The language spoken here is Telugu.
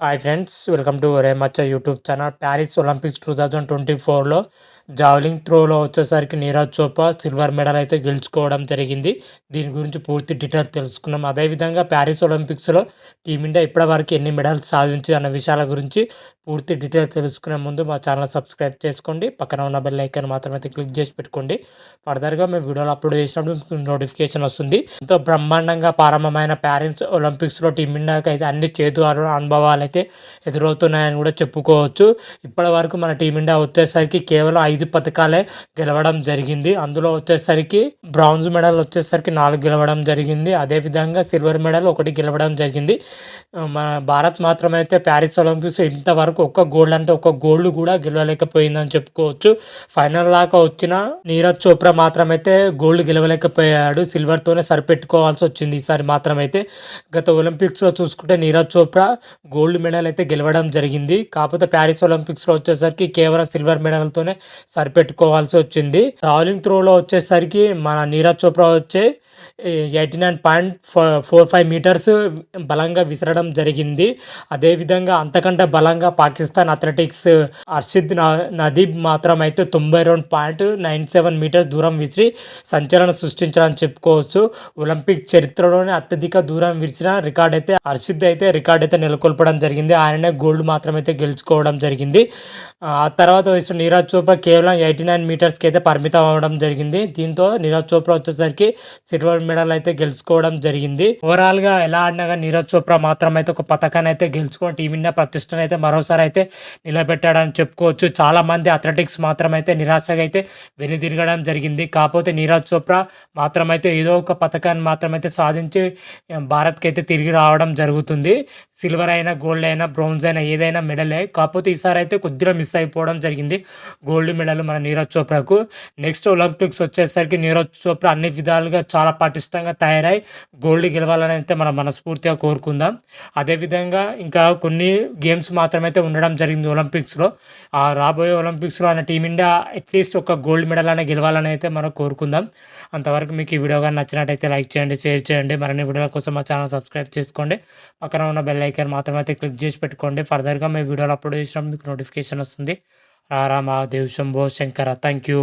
హాయ్ ఫ్రెండ్స్, వెల్కమ్ టు ఒరే మచ్చ యూట్యూబ్ ఛానల్. ప్యారిస్ ఒలింపిక్స్ 2024లో జావెలింగ్ త్రోలో వచ్చేసరికి నీరజ్ చోప్రా సిల్వర్ మెడల్ అయితే గెలుచుకోవడం జరిగింది. దీని గురించి పూర్తి డీటెయిల్ తెలుసుకున్నాం. అదేవిధంగా ప్యారిస్ ఒలింపిక్స్లో టీమిండియా ఇప్పటివరకు ఎన్ని మెడల్స్ సాధించింది అన్న విషయాల గురించి పూర్తి డీటెయిల్ తెలుసుకునే ముందు మా ఛానల్ సబ్స్క్రైబ్ చేసుకోండి. పక్కన ఉన్న బెల్ ఐకాన్ మాత్రం అయితే క్లిక్ చేసి పెట్టుకోండి. ఫర్దర్గా మేము వీడియోలు అప్లోడ్ చేసినప్పుడు మీకు నోటిఫికేషన్ వస్తుంది. ఎంతో బ్రహ్మాండంగా ప్రారంభమైన ప్యారిస్ ఒలింపిక్స్లో టీమిండియాకి అయితే అన్ని చేదు అనుభవాలు అయితే ఎదురవుతున్నాయని కూడా చెప్పుకోవచ్చు. ఇప్పటి వరకు మన టీమిండియా వచ్చేసరికి కేవలం 5 పథకాలే గెలవడం జరిగింది. అందులో వచ్చేసరికి బ్రాంజ్ మెడల్ వచ్చేసరికి 4 గెలవడం జరిగింది. అదేవిధంగా సిల్వర్ మెడల్ 1 గెలవడం జరిగింది. మన భారత్ మాత్రమైతే ప్యారిస్ ఒలింపిక్స్ ఇంతవరకు ఒక్క గోల్డ్ అంటే ఒక్క గోల్డ్ కూడా గెలవలేకపోయిందని చెప్పుకోవచ్చు. ఫైనల్ దాకా వచ్చిన నీరజ్ చోప్రా మాత్రమైతే గోల్డ్ గెలవలేకపోయాడు. సిల్వర్తోనే సరిపెట్టుకోవాల్సి వచ్చింది ఈసారి మాత్రమైతే. గత ఒలింపిక్స్లో చూసుకుంటే నీరజ్ చోప్రా గోల్డ్ మెడల్ అయితే గెలవడం జరిగింది. కాకపోతే ప్యారిస్ ఒలింపిక్స్లో వచ్చేసరికి కేవలం సిల్వర్ మెడల్తోనే సరిపెట్టుకోవాల్సి వచ్చింది. జావెలింగ్ త్రోలో వచ్చేసరికి మన నీరజ్ చోప్రా వచ్చే 89.45 మీటర్స్ బలంగా విసరడం జరిగింది. అదేవిధంగా అంతకంటే బలంగా పాకిస్తాన్ అథ్లెటిక్స్ అర్షిద్ నదీబ్ మాత్రం అయితే 92.97 మీటర్స్ దూరం విసిరి సంచలనం సృష్టించాలని చెప్పుకోవచ్చు. ఒలింపిక్ చరిత్రలోనే అత్యధిక దూరం విరిచిన రికార్డ్ అయితే హర్షిద్ అయితే రికార్డ్ అయితే నెలకొల్పడం జరిగింది. ఆయననే గోల్డ్ మాత్రమైతే గెలుచుకోవడం జరిగింది. ఆ తర్వాత వేసిన నీరజ్ చోప్రా కేవలం 89 మీటర్స్కి అయితే పరిమితం అవ్వడం జరిగింది. దీంతో నీరజ్ చోప్రా వచ్చేసరికి సిల్వర్ మెడల్ అయితే గెలుచుకోవడం జరిగింది. ఓవరాల్గా ఎలా ఆడినా కానీ నీరజ్ చోప్రా మాత్రం అయితే ఒక పథకాన్ని అయితే గెలుచుకొని టీమిండియా ప్రతిష్టను అయితే మరోసారి అయితే నిలబెట్టాడని చెప్పుకోవచ్చు. చాలా మంది అథ్లెటిక్స్ మాత్రం అయితే నిరాశగా అయితే వెనుదిరగడం జరిగింది. కాకపోతే నీరజ్ చోప్రా మాత్రమైతే ఏదో ఒక పథకాన్ని మాత్రమైతే సాధించి భారత్కి అయితే తిరిగి రావడం జరుగుతుంది. సిల్వర్ అయినా గోల్డ్ అయినా బ్రౌన్స్ అయినా ఏదైనా మెడలే. కాకపోతే ఈసారి అయితే కొద్దిగా మిస్ అయిపోవడం జరిగింది గోల్డ్ మెడల్ మన నీరజ్ చోప్రాకు. నెక్స్ట్ ఒలింపిక్స్ వచ్చేసరికి నీరజ్ చోప్రా అన్ని విధాలుగా చాలా పటిష్టంగా తయారై గోల్డ్ గెలవాలని అయితే మనం మనస్ఫూర్తిగా కోరుకుందాం. అదేవిధంగా ఇంకా కొన్ని గేమ్స్ మాత్రమైతే ఉండడం జరిగింది ఒలింపిక్స్లో. ఆ రాబోయే ఒలింపిక్స్లో ఆయన టీమిండియా అట్లీస్ట్ ఒక గోల్డ్ మెడల్ అనే గెలవాలని అయితే మనం కోరుకుందాం. అంతవరకు మీకు ఈ వీడియో కానీ నచ్చినట్టయితే లైక్ చేయండి, షేర్ చేయండి. మరిన్ని వీడియోల కోసం మా ఛానల్ సబ్స్క్రైబ్ చేసుకోండి. పక్కన ఉన్న బెల్ ఐకాన్ మాత్రమైతే క్లిక్ చేసి పెట్టుకోండి. ఫర్దర్గా మేము వీడియోలు అప్లోడ్ చేసినప్పుడు మీకు నోటిఫికేషన్ వస్తుంది. రారా మహాదేవ్ శంభో శంకర. Thank you.